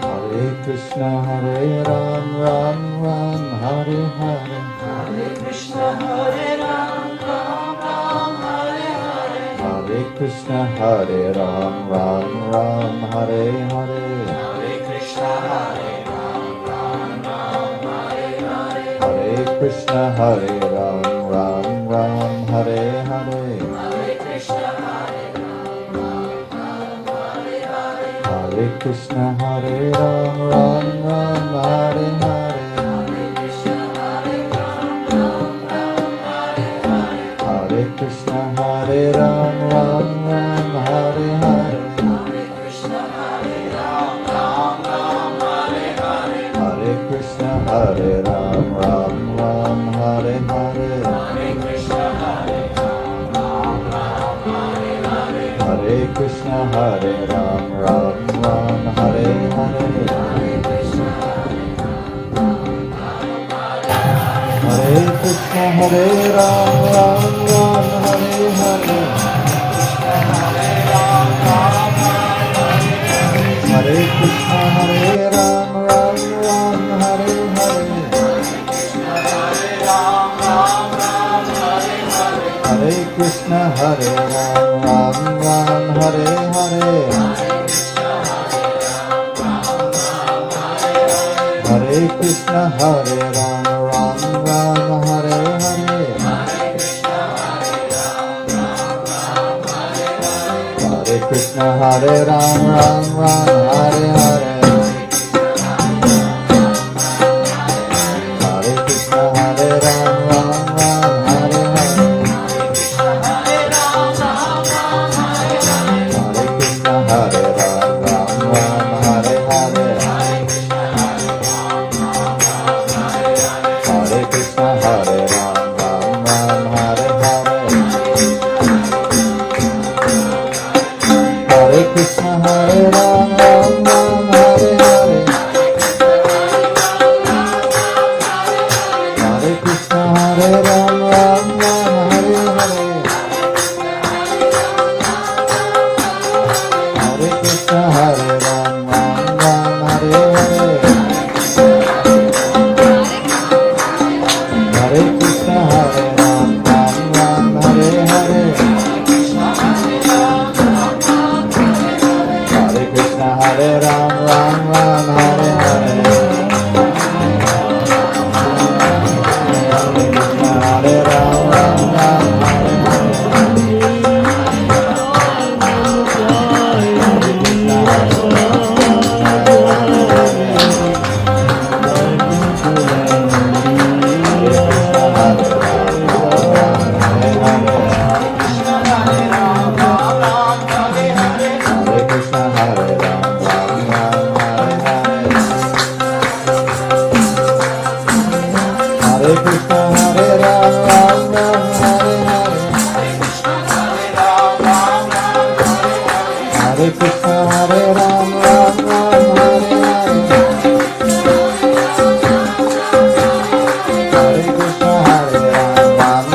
Hare Krishna Hare Ram Ram Ram Hare Hare Hare Krishna Hare Ram Ram Ram Hare Hare Hare Krishna Hare Ram Ram Ram Hare Hare Hare Krishna Hare Ram Ram Ram Hare Hare Hare Krishna Hare Ram Ram Ram Hare Hare Hare Krishna Hare Ram Ram Hare Hare Hare Krishna Hare Ram Ram Ram Hare Hare Hare Krishna Hare Ram Ram Hare Hare Hare Krishna Hare Ram Ram Ram Hare Hare Hare Krishna Hare Ram Ram Hare Hare Hare Krishna Hare Ram Ram Ram Hare Hare Hare Krishna Hare Ram Ram Hare Hare Hare Krishna Hare Ram Ram Ram Hare Hare Hare Krishna Hare Krishna Hare Ram Ram Ram Hare Hare Hare Krishna Hare Ram Ram Ram Hare Hare Hare Krishna Hare Ram Ram Ram Hare Hare Hare Krishna Hare Ram Ram Ram Hare Hare Hare Krishna Hare Ram Ram Ram Hare Hare Hare Krishna Hare Ram Ram Ram Hare Hare Hare Krishna Hare Ram Ram Ram Hare Hare Hare Krishna Hare Ram Ram Ram Hare Hare Hare Krishna Hare Ram Ram Ram Hare Hare Hare Krishna Hare Ram Ram Ram Hare Hare Hare Krishna Hare Ram Ram Ram Hare Hare Hare Krishna Hare Ram Ram Ram Hare Hare Hare Krishna Hare Ram Ram Ram Hare Hare Hare Krishna Hare Ram Ram Ram Hare Hare Krishna Hare Ram Ram Ram Hare Hare Hare Krishna Hare Ram Ram Ram Hare Hare Hare Krishna Hare Ram Ram Ram Hare Hare Hare Krishna Hare Ram Ram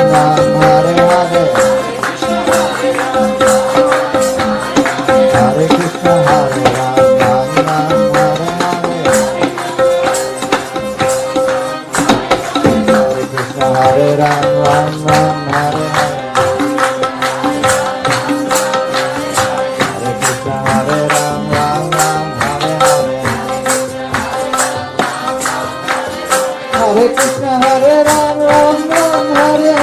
Ram Hare Hare Hare Krishna Hare Ram Ram Ram Hare Hare Hare Krishna Hare Ram Ram Ram Hare Hare Hare Krishna Hare Ram Ram Ram Hare Hare Hare Krishna Hare Ram Ram Ram Hare